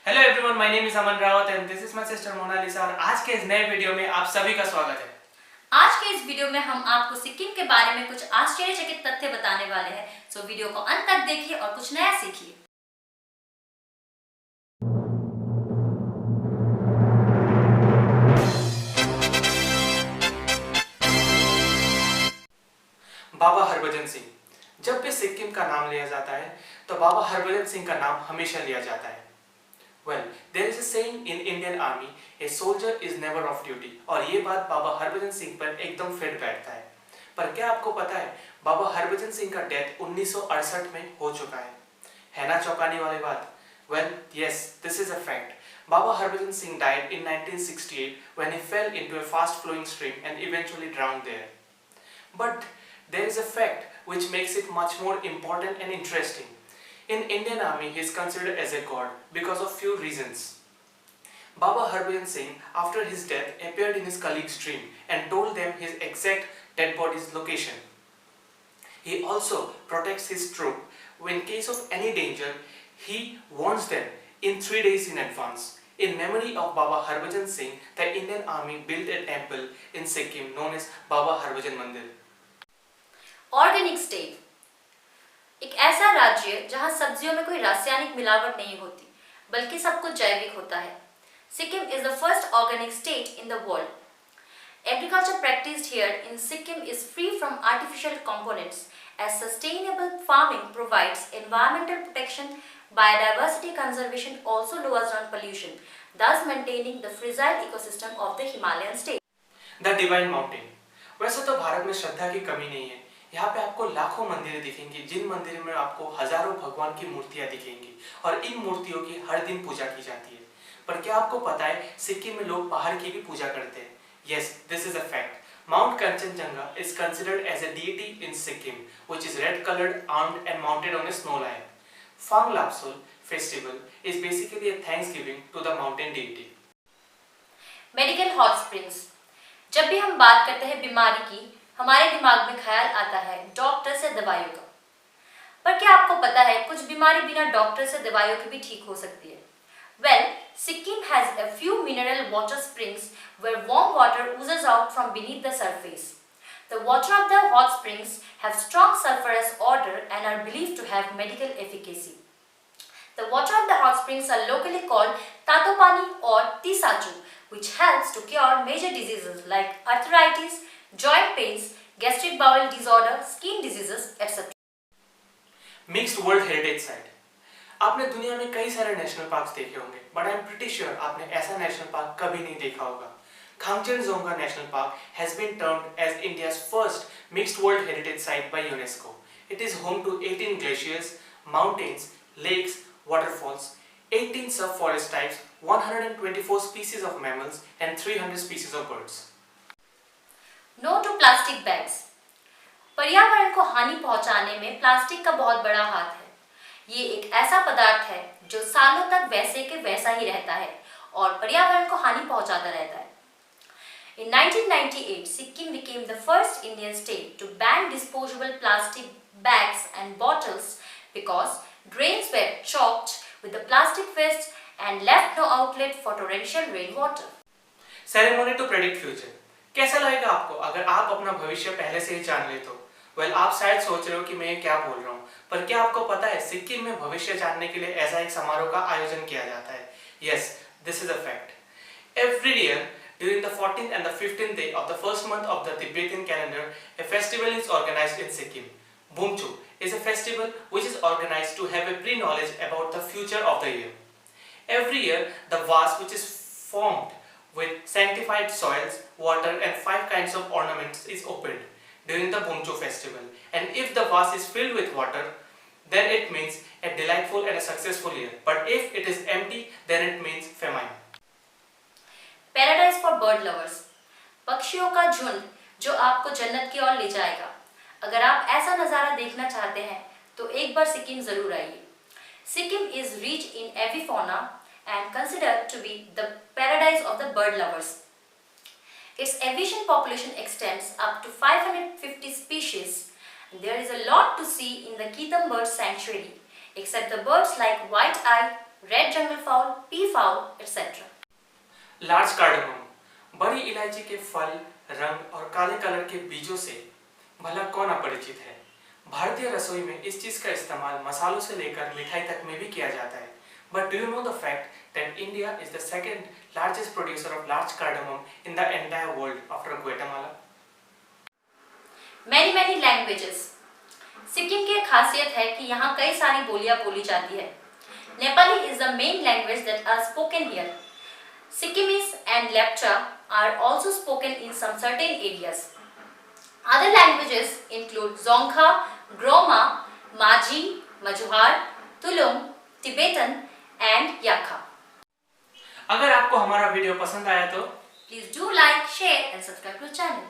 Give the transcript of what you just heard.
Hello everyone, my name is Aman Rawat and this is my sister Monalisa और आज के इस नए वीडियो में आप सभी का स्वागत है। आज के इस वीडियो में हम आपको सिक्किम के बारे में कुछ आश्चर्यचकित तथ्य बताने वाले हैं। सो वीडियो को अंत तक देखिए और कुछ नया सीखिए। बाबा हरभजन सिंह। जब भी सिक्किम का नाम लिया जाता है तो बाबा हरभजन सिंह का नाम हमेशा लिया जाता है। Well, there is a saying in Indian Army, a soldier is never off duty, और ये बात बाबा हरभजन सिंह पर एकदम फिट बैठता है। पर क्या आपको पता है बाबा हरभजन सिंह का डेथ 1968 में हो चुका है ना चौंकाने वाली बात? Well, yes, this is a fact. Baba Harbhajan Singh died in 1968 when he fell into a fast-flowing stream and eventually drowned there. But there is a fact which makes it much more important and interesting. In Indian Army, he is considered as a god because of few reasons. Baba Harbhajan Singh, after his death, appeared in his colleagues' dream and told them his exact dead body's location. He also protects his troop. In case of any danger, he warns them in 3 days in advance. In memory of Baba Harbhajan Singh, the Indian Army built a temple in Sikkim known as Baba Harbhajan Mandir. Organic state एक ऐसा राज्य जहां सब्जियों में कोई रासायनिक मिलावट नहीं होती बल्कि सब कुछ जैविक होता है। Sikkim is the first organic state in the world. Agriculture practiced here in Sikkim is free from artificial components as sustainable farming provides environmental protection. Biodiversity conservation also lowers down pollution, thus maintaining the fragile ecosystem of the Himalayan state. The Divine Mountain. वैसे तो भारत में श्रद्धा की कमी नहीं है। यहाँ पे आपको लाखों मंदिरें दिखेंगी, जिन मंदिरों में आपको हजारों भगवान की मूर्तियाँ दिखेंगी और इन मूर्तियों की हर दिन पूजा की जाती है। पर क्या आपको पता है सिक्किम में लोग पहाड़ की भी पूजा करते हैं? Yes, this is a fact. Mount Kanchenjunga is considered as a deity in Sikkim, which is red-colored, armed and mounted on a snow lion. Phang Lapsul festival is basically a thanksgiving to the mountain deity. Medical hot springs. जब भी हम बात करते हैं बीमारी की, हमारे दिमाग में ख्याल आता है डॉक्टर से दवाइयों का। पर क्या आपको पता है कुछ बीमारी बिना डॉक्टर से दवाइयों के भी ठीक हो सकती है? Well, Sikkim has a few mineral water springs where warm water oozes out from beneath the surface. The water of the hot springs have strong sulfurous odor and are believed to have medical efficacy. The water of the hot springs are locally called Tatopani or Tisachu, which helps to cure major diseases like arthritis, joint pains, gastric bowel disorder, skin diseases, etc. Mixed World Heritage Site. आपने दुनिया में कई सारे national parks देखे होंगे, but I am pretty sure आपने ऐसा national park कभी नहीं देखा होगा। Khangchendzonga national park has been termed as India's first mixed world heritage site by UNESCO. It is home to 18 glaciers, mountains, lakes, waterfalls, 18 subforest types, 124 species of mammals and 300 species of birds. No to plastic bags. पर्यावरण को हानि पहुंचाने में plastic का बहुत बड़ा हाथ है. ये एक ऐसा पदार्थ है जो सालों तक वैसे के वैसा ही रहता है और पर्यावरण को हानि पहुंचाता रहता है. In 1998, Sikkim became the first Indian state to ban disposable plastic bags and bottles because drains were choked with the plastic waste and left no outlet for torrential rainwater. Ceremony to predict future. कैसा लगेगा आपको अगर आप अपना भविष्य पहले से ही जान ले तो? वेल, आप शायद सोच रहे हो कि मैं क्या बोल रहा हूँ, पर क्या आपको पता है सिक्किम में भविष्य जानने के लिए ऐसा एक समारोह का आयोजन किया जाता है? Yes, this is a fact. Every year during the 14th and the 15th day of the first month of the Tibetan calendar, a festival is organized in Sikkim. Bumchu is a festival which is organized to have a pre-knowledge about the future of the year. Every year, the vase which is formed with sanctified soils, water and 5 kinds of ornaments is opened during the Bumchu festival. And if the vase is filled with water, then it means a delightful and a successful year. But if it is empty, then it means famine. Paradise for bird lovers. पक्षियों का झुंड जो आपको जन्नत की ओर ले जाएगा. अगर आप ऐसा नज़ारा देखना चाहते हैं तो एक बार सिक्किम जरूर आइए. Sikkim is rich in avifauna and considered to be the paradise of the bird lovers. Its avian population extends up to 550 species. There is a lot to see in the Keetham Bird Sanctuary, except the birds like white-eye, red jungle foul, P foul, etc. Large cardamom, बड़ी इलायची के फल, रंग और काले colour के बीजों से भला कौन अपरिचित है। भारतीय रसोई में इस चीज का इस्तेमाल मसालों से लेकर मिठाई तक में भी किया जाता है। But do you know the fact that India is the second largest producer of large cardamom in the entire world after Guatemala? Many languages. Sikkim की एक खासियत है कि यहाँ कई सारी बोलियां बोली जाती है। Nepali is the main language that are spoken here. Sikkimese and Lepcha are also spoken in some certain areas. Other languages include Dzongkha, Groma, Maji, Majuhar, Tulum, Tibetan and Yakha. अगर आपको हमारा वीडियो पसंद आया तो Please do like, share and subscribe to the channel.